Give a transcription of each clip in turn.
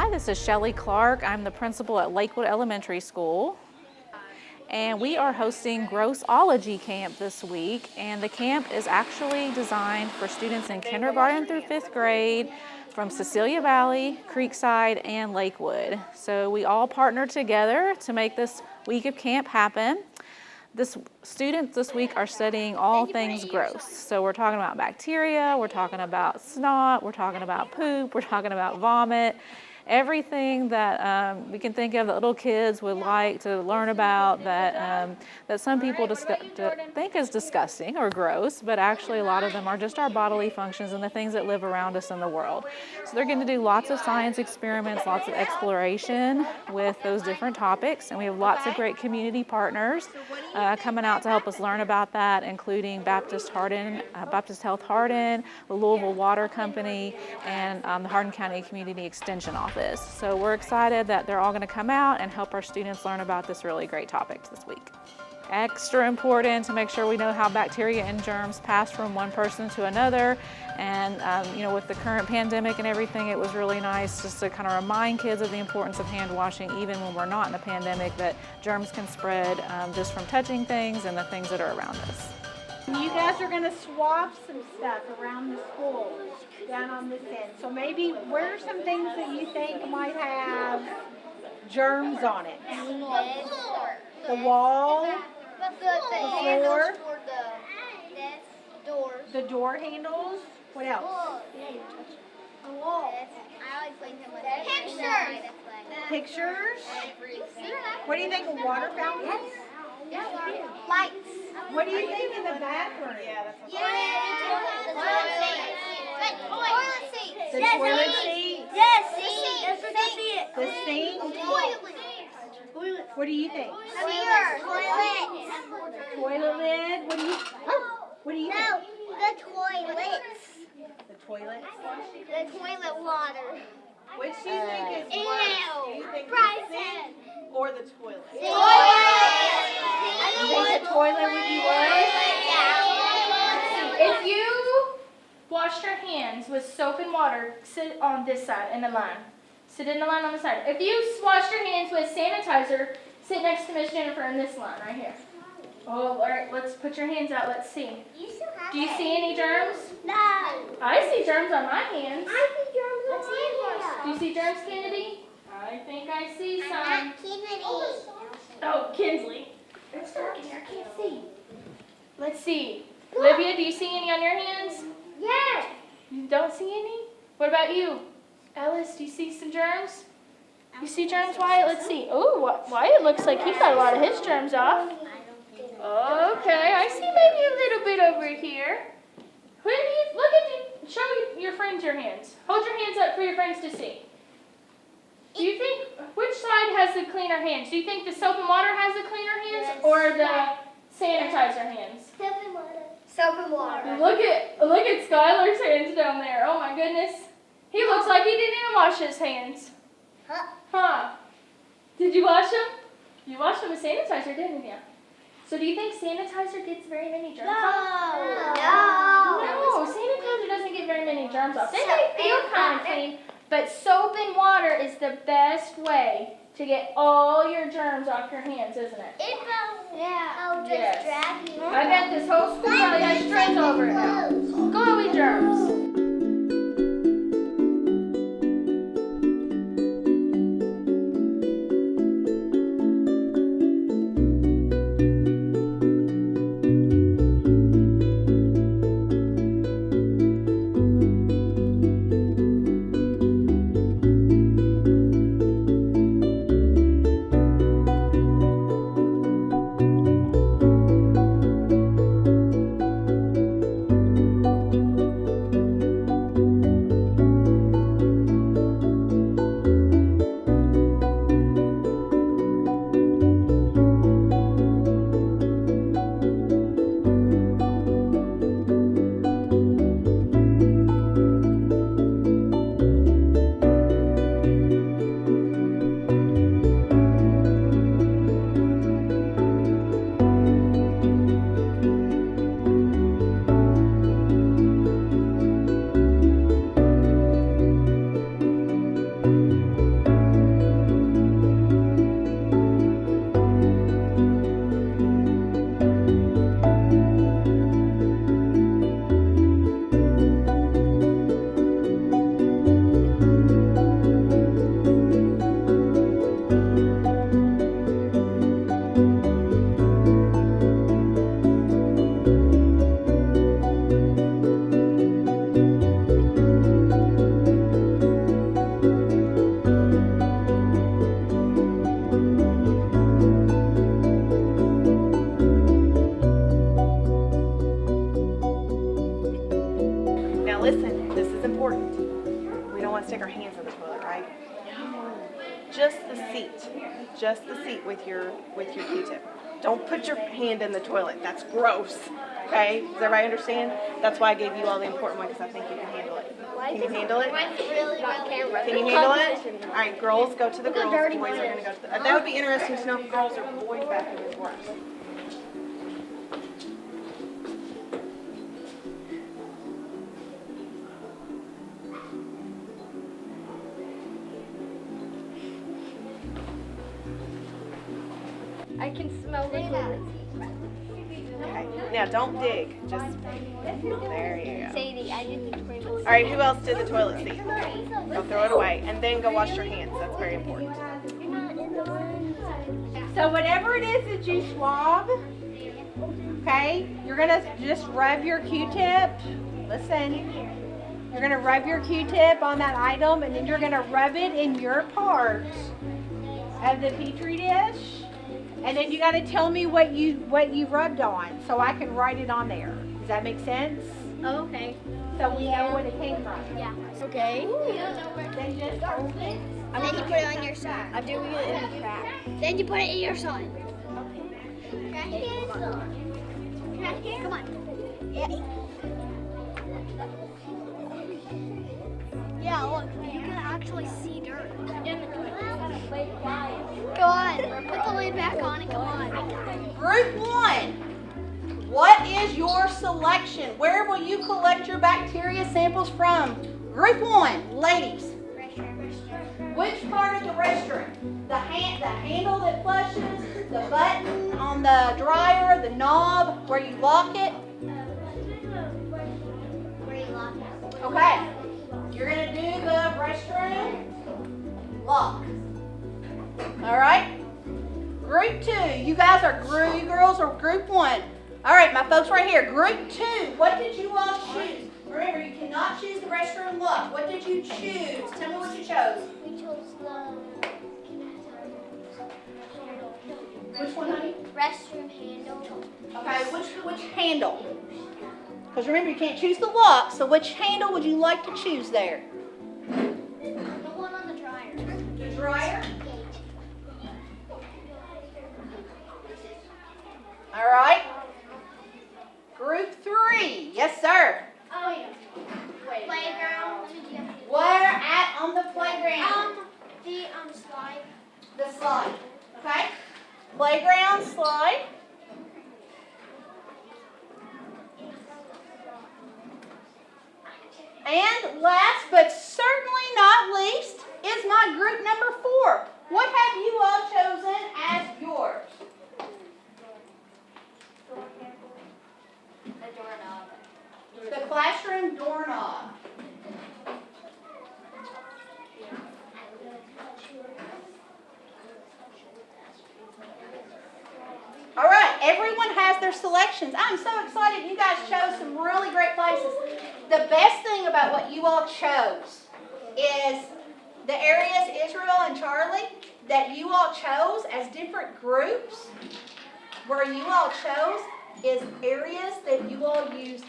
Hi, this is Shelly Clark. I'm the principal at Lakewood Elementary School. And we are hosting Grossology camp this week. And the camp is actually designed for students in kindergarten through 5th grade from Cecilia Valley, Creekside, and Lakewood. So we all partner together to make this week of camp happen. Students this week are studying all things gross. So we're talking about bacteria, we're talking about snot, we're talking about poop, we're talking about vomit, everything that we can think of that little kids would like to learn about that some people think is disgusting or gross, but actually a lot of them are just our bodily functions and the things that live around us in the world. So they're going to do lots of science experiments, lots of exploration with those different topics, and we have lots of great community partners coming out to help us learn about that, including Baptist Health Hardin, the Louisville Water Company, and the Hardin County Community Extension Office. So we're excited that they're all going to come out and help our students learn about this really great topic this week. Extra important to make sure we know how bacteria and germs pass from one person to another. And with the current pandemic and everything, it was really nice just to kind of remind kids of the importance of hand washing, even when we're not in a pandemic, that germs can spread just from touching things and the things that are around us. You guys are going to swap some stuff around the school down on this end. So maybe where are some things that you think might have germs on it? The wall, the floor, the door handles. What else? Pictures. What do you think of water fountains? Lights. What do you think in the bathroom? Toilet seat. The toilet seat? Yes, The sink? What do you think? Toilet lid? What do you think? The toilets. The toilet? The toilet water. Which do you think is worse? Do you think the sink or the toilet? You think the toilet would be worse? If you washed your hands with soap and water, sit on this side in the line. Sit in the line on the side. If you washed your hands with sanitizer, sit next to Miss Jennifer in this line right here. Oh, all right, let's put your hands out. Let's see. Do you see any germs? No. I see germs on my hands. I see germs on my hands. Do you see germs, Kennedy? I think I see some. Kennedy. Oh, Kinsley. It's dark in here. I can't see. Let's see. Olivia, do you see any on your hands? Yes. You don't see any? What about you? Ellis, do you see some germs? You see germs, Wyatt? Let's see. Oh, Wyatt looks like he got a lot of his germs off. Okay, I see maybe a little bit over here. Look at you. Show your friends your hands. Hold your hands up for your friends to see. Do you think, which side has the cleaner hands? Do you think the soap and water has the cleaner hands or the sanitizer hands? Soap and water. Soap and water. Look at Skylar's hands down there. Oh my goodness. He looks like he didn't even wash his hands. Huh? Did you wash them? You washed them with sanitizer, didn't you? So do you think sanitizer gets very many germs off? No, sanitizer doesn't get very many germs off. They may feel kind of clean, but soap and water is the best way to get all your germs off your hands, isn't it? Just drag you. I bet this whole school probably has germs over it now. Go away, germs. stick our hands in the toilet, right? No. Just the seat. Just the seat with your Q-tip. Don't put your hand in the toilet. That's gross. Okay? Does everybody understand? That's why I gave you all the important ones, because I think you can handle it. Can you handle it? Can you handle it? All right, girls go to the girls. Boys are going to go to the... that would be interesting to know if girls or boys' bathroom is worse. I can smell the toilet. Okay. Now don't dig. Just there you go. Sadie, I did the toilet. All right, who else did the toilet seat? Go throw it away, and then go wash your hands. That's very important. So whatever it is that you swab, okay, you're gonna just rub your Q-tip. Listen, you're gonna rub your Q-tip on that item, and then you're gonna rub it in your part of the Petri dish, and then you gotta tell me what you rubbed on, so I can write it on there. Does that make sense? Oh, okay. So we know what it came from. Yeah. Okay. Then just hold it. And then you put it on your side. I'm doing it in the crack. Then you put it in your side. Crack it. Crack it. Come on. Yeah. Yeah, look. You can actually see dirt. Go on. Put the lid back on and come on. Group 1. What is your selection? Where will you collect your bacteria samples from? Group 1, ladies. Which part of the restroom? The handle that flushes, the button on the dryer, the knob where you lock it? Where you lock it. Okay. You're going to do the restroom lock. All right? Group 2. You guys are you girls are group 1. All right, my folks right here. Group 2. What did you all choose? Remember, you cannot choose the restroom lock. What did you choose? Tell me what you chose. We chose the Which one, honey? restroom handle. Okay, which handle? Because remember, you can't choose the lock, so which handle would you like to choose there? The one on the dryer. The dryer? All right. Group 3. Yes, sir. Oh, yeah. Playground. Where at on the playground? The slide. The slide. Okay. Playground slide. And last but certainly not least is my group number 4. What have you all chosen as yours? The doorknob. The classroom doorknob. All right, everyone has their selections. I'm so excited. You guys chose some really great places. The best thing about what you all chose is the areas, Israel and Charlie, that you all chose as different groups, where you all chose is areas that you all use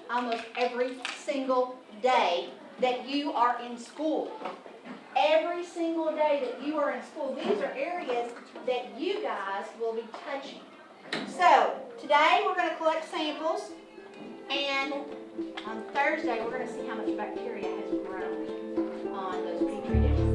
almost every single day that you are in school. Every single day that you are in school, these are areas that you guys will be touching. So, today we're going to collect samples, and on Thursday we're going to see how much bacteria has grown on those petri dishes.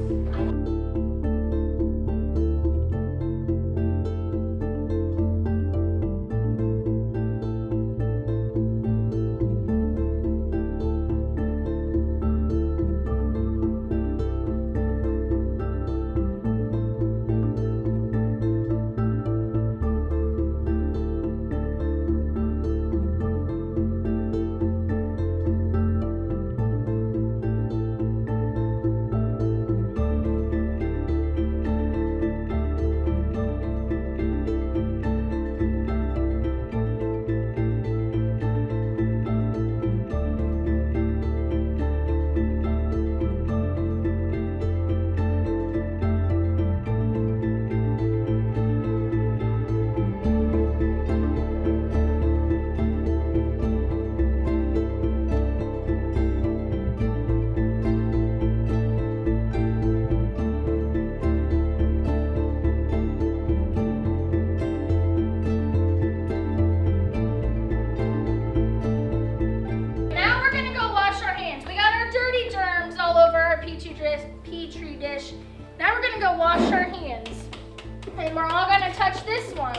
gonna touch this one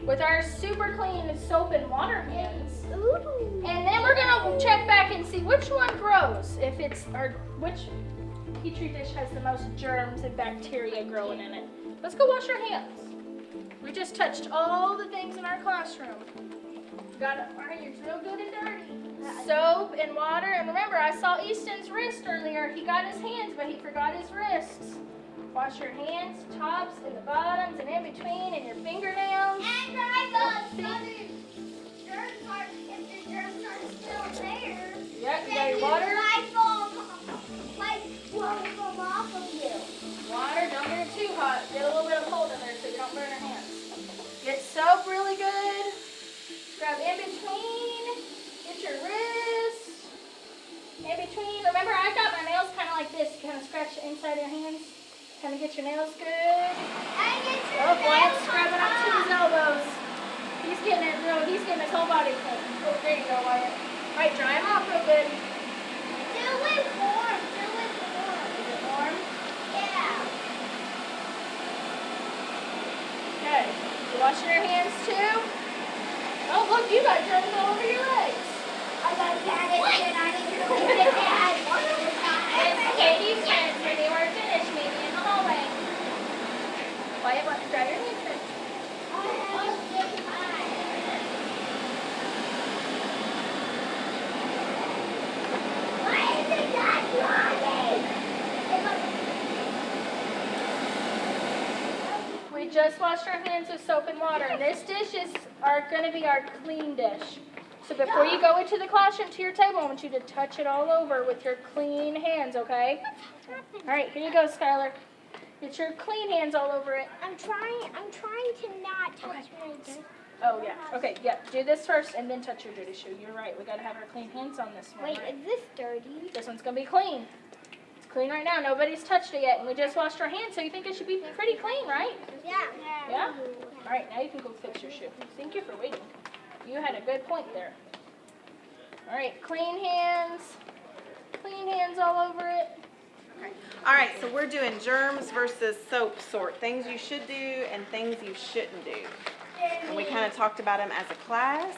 with our super clean soap and water hands. Ooh. And then we're gonna check back and see which one grows. If it's which Petri dish has the most germs and bacteria growing in it. Let's go wash our hands. We just touched all the things in our classroom. Got our hands real good and dirty. Soap and water. And remember, I saw Easton's wrist earlier. He got his hands, but he forgot his wrists. Wash your hands, tops and the bottoms and in between and your fingernails. And I thought germs are, if the germs are still there, Yep, you got then your you water. might blow them off of you. Water, don't get it too hot. Get a little bit of cold in there so you don't burn your hands. Get soap really good. Grab in between. Get your wrist. In between. Remember, I got my nails kind of like this. You kind of scratch the inside of your hands. Kind of get your nails good. And get your Oh, Wyatt's nails scrubbing up to his on. elbows. He's getting it real. He's getting his whole body clean. Oh, there you go, Wyatt. All right, dry him off real good. Do it warm. Do it warm. Is it warm? Yeah. Okay. You washing your hands too? Oh, look, you got germs all over your legs. I got that and I need to clean it down. It's Katie's friends when they were finished meeting in the hallway. Wyatt, want to dry your hands first? Why is it not drying? We just washed our hands with soap and water, and this dish are going to be our clean dish. So before you go into the classroom to your table, I want you to touch it all over with your clean hands, okay? All right, here you go, Skylar. Get your clean hands all over it. I'm trying to not touch my dirt. Oh, yeah. Okay, yeah. Do this first and then touch your dirty shoe. You're right. We got to have our clean hands on this one. Wait, Right? is this dirty? This one's going to be clean. It's clean right now. Nobody's touched it yet, and we just washed our hands, so you think it should be pretty clean, right? Yeah. Yeah? All right, now you can go fix your shoe. Thank you for waiting. You had a good point there. All right, clean hands all over it. All right, so we're doing germs versus soap sort. Things you should do and things you shouldn't do. And we kind of talked about them as a class.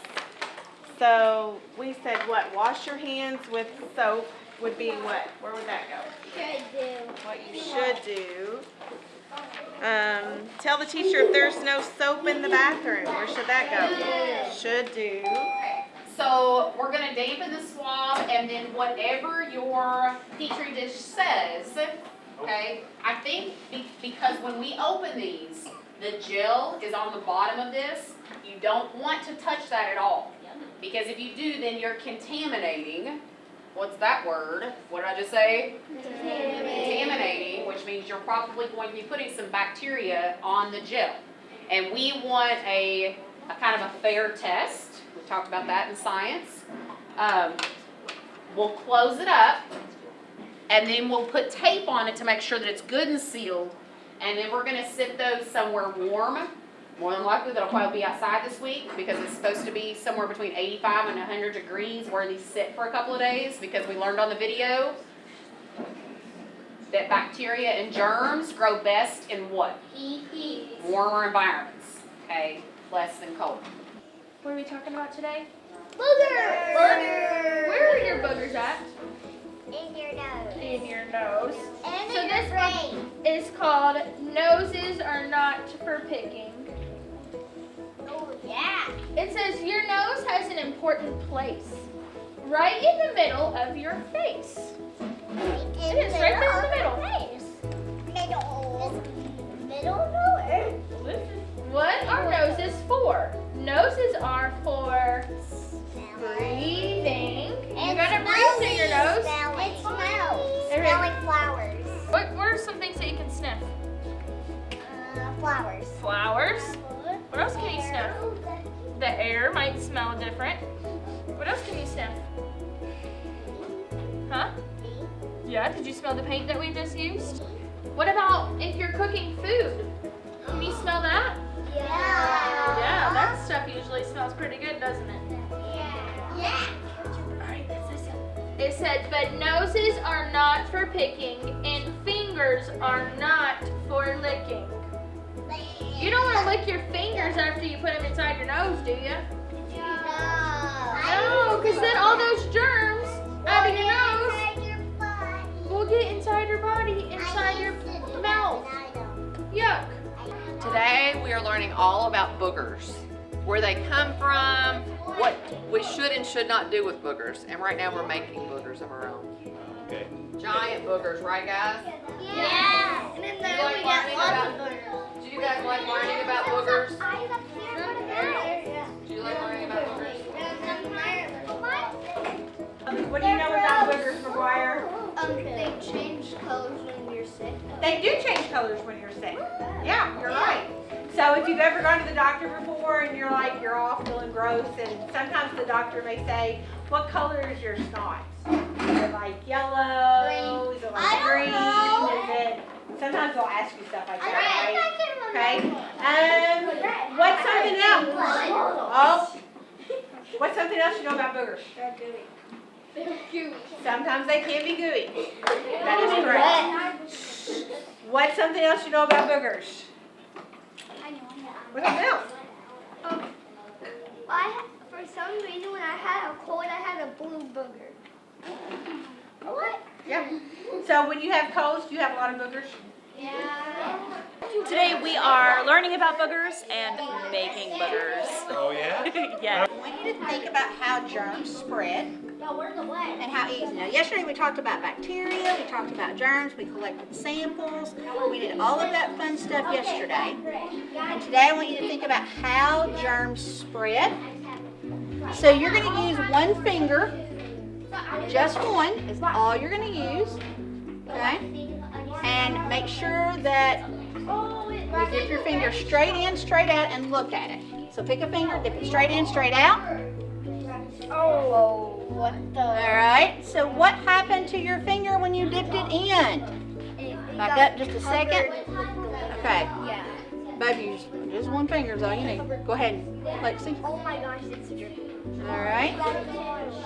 So we said what? Wash your hands with soap would be what? Where would that go? Should do. What you should do. Tell the teacher if there's no soap in the bathroom. Where should that go? Should do. So we're going to dampen the swab, and then whatever your Petri dish says, okay, I think because when we open these, the gel is on the bottom of this. You don't want to touch that at all. Because if you do, then you're contaminating. What's that word? What did I just say? Contaminating, which means you're probably going to be putting some bacteria on the gel. And we want a kind of a fair test. We talked about that in science. We'll close it up, and then we'll put tape on it to make sure that it's good and sealed. And then we're going to sit those somewhere warm. More than likely, that'll probably be outside this week because it's supposed to be somewhere between 85 and 100 degrees where these sit for a couple of days, because we learned on the video that bacteria and germs grow best in what? Heat. Warmer environments, okay? Less than cold. What are we talking about today? Boogers. Where are your boogers at? In your nose. In your nose. And So in this your brain. book is called Noses Are Not for Picking. Oh, yeah. It says your nose has an important place, right in the middle of your face. It is right there in the middle. Middle nowhere. What are noses for? Noses are for breathing. You gotta breathe through your nose. It smells. Okay. Smelling flowers. What are some things that you can sniff? Flowers. Flowers. What else can you sniff? The air might smell different. What else can you sniff? Huh? Yeah, did you smell the paint that we just used? What about if you're cooking food? Can you smell that? Yeah. Yeah, that stuff usually smells pretty good, doesn't it? Yeah. Alright, it said, but noses are not for picking and fingers are not for licking. You don't want to lick your fingers after you put them inside your nose, do you? No, because then all those germs out of your nose will get inside your body, inside your mouth. Yuck. Today we are learning all about boogers, where they come from, what we should and should not do with boogers. And right now we're making boogers of our own. Okay. Giant boogers, right guys? Yeah. And then Do you like learning about, do you guys like learning about boogers? Do you like learning about boogers? What do you know about boogers, McGuire? They change colors when you're sick. They do change colors when you're sick. Yeah, you're right. So if you've ever gone to the doctor before and you're all feeling gross, and sometimes the doctor may say, what color is your snot? Is it like yellow? Is it like green? Is it? Sometimes they'll ask you stuff like that, right? Okay. What's something else? Oh, what's something else you know about boogers? Sometimes they can be gooey. That is correct. What's something else you know about boogers? What's something else? For some reason, when I had a cold, I had a blue booger. What? Yeah. So when you have colds, do you have a lot of boogers? Yeah. Today we are learning about boogers and making boogers. Oh yeah? Yeah. I want you to think about how germs spread and how easy. Now, yesterday we talked about bacteria, we talked about germs, we collected samples, we did all of that fun stuff yesterday. And today I want you to think about how germs spread. So you're going to use one finger, just one is all you're going to use, okay? And make sure that you dip your finger straight in, straight out, and look at it. So pick a finger, dip it straight in, straight out. Oh, what the? All right, so what happened to your finger when you dipped it in? Back up just a second. Okay, Yeah. baby, just one finger is all you need. Go ahead, Lexi. Oh my gosh, it's dripping. All right.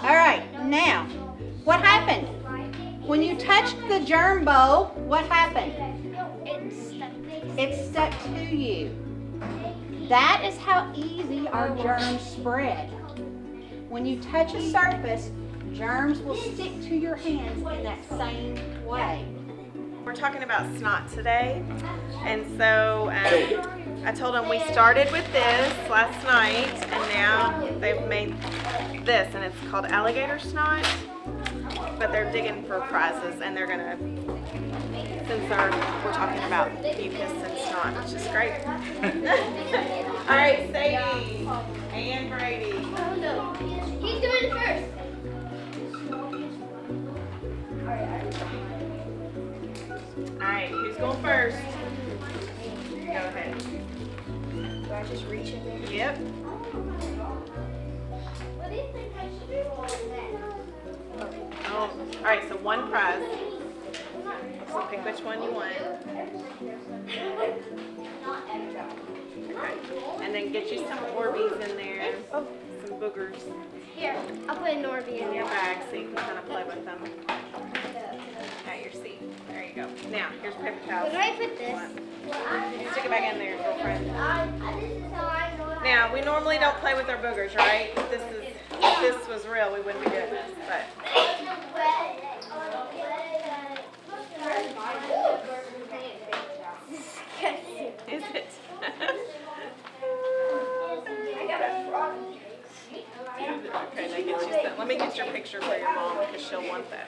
All right, now, what happened? When you touched the germ bowl, what happened? It stuck to you. That is how easy our germs spread. When you touch a surface, germs will stick to your hands in that same way. We're talking about snot today, and so I told them we started with this last night, and now they've made this, and it's called alligator snot. But they're digging for prizes, and they're gonna, since we're talking about mucus and snot, which is great. All right, Sadie and Brady. Oh no, he's doing it first. All right, who's going first? Go ahead. Do I just reach in there? Yep. What do you think I should do on that? Oh, all right, so one prize. So pick which one you want. Okay. And then get you some Orbeez in there. Oh, some boogers Here, I'll put a Norby in in your there. bag so you can kind of play with them. At your seat. There you go. Now, here's paper towels. Where do I put this? Stick it back in there, girlfriend. Now, we normally don't play with our boogers, right? If this was real, we wouldn't be doing this, but. Is it? Okay, let me get you some. Let me get your picture for your mom because she'll want that.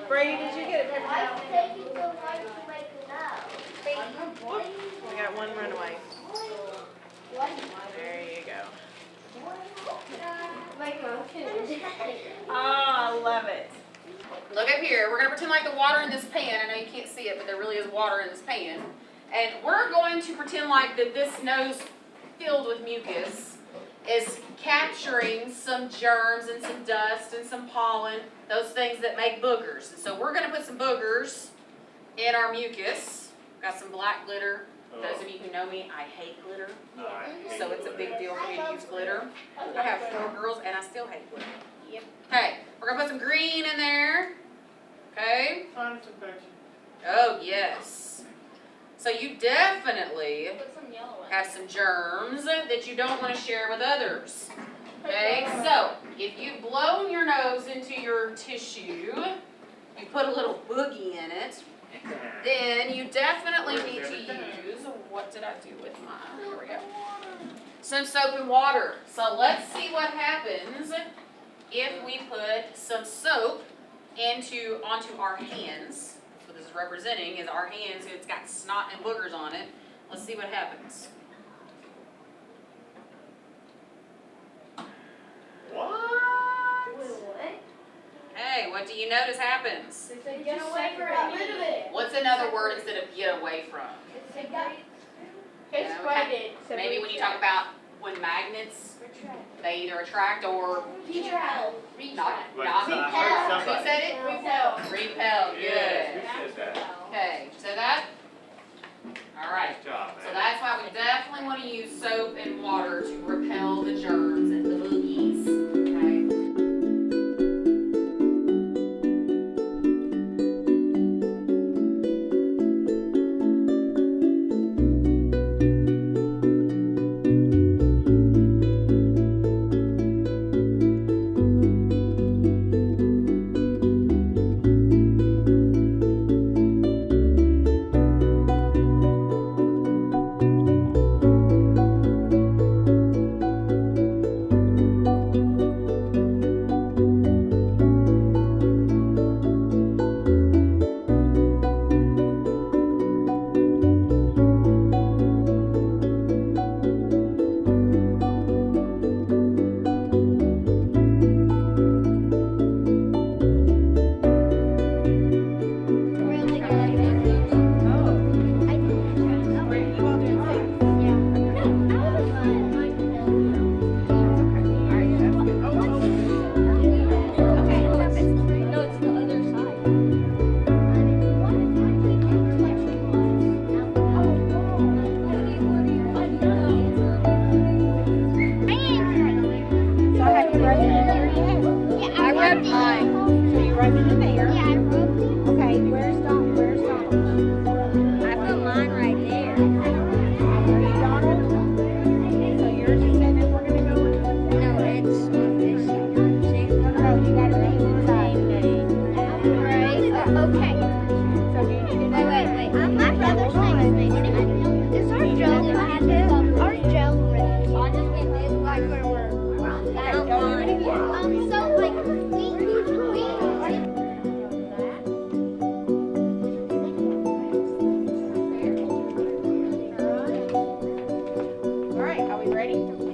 Brady, did you get it? We got one runaway. There you go. Oh, I love it. Look up here. We're going to pretend like the water in this pan, I know you can't see it, but there really is water in this pan. And we're going to pretend like that this nose filled with mucus is capturing some germs and some dust and some pollen, those things that make boogers. So we're going to put some boogers in our mucus. Got some black glitter. Those of you who know me, I hate glitter. So it's a big deal for me to use glitter. I have 4 girls and I still hate glitter. Yep. Okay, we're gonna put some green in there. Okay? Sinus infection. Oh, yes. So you definitely Put some yellow in. have some germs that you don't want to share with others. Okay, so if you've blown your nose into your tissue, you put a little boogie in it, then you definitely need to use, what did I do with mine? Here we go. Some soap and water. So let's see what happens if we put some soap onto our hands. That's what this is representing, is our hands. It's got snot and boogers on it. Let's see what happens. Hey, what do you notice happens? Get away from it. What's another word instead of get away from? It's Okay. Maybe when you talk about when magnets, they either attract or not. Who said it? Repel. Repel, good. Who said that? Okay, so that? All right. Nice job, So man. that's why we definitely want to use soap and water to repel the germs and the boogies. Okay. All right, are we ready?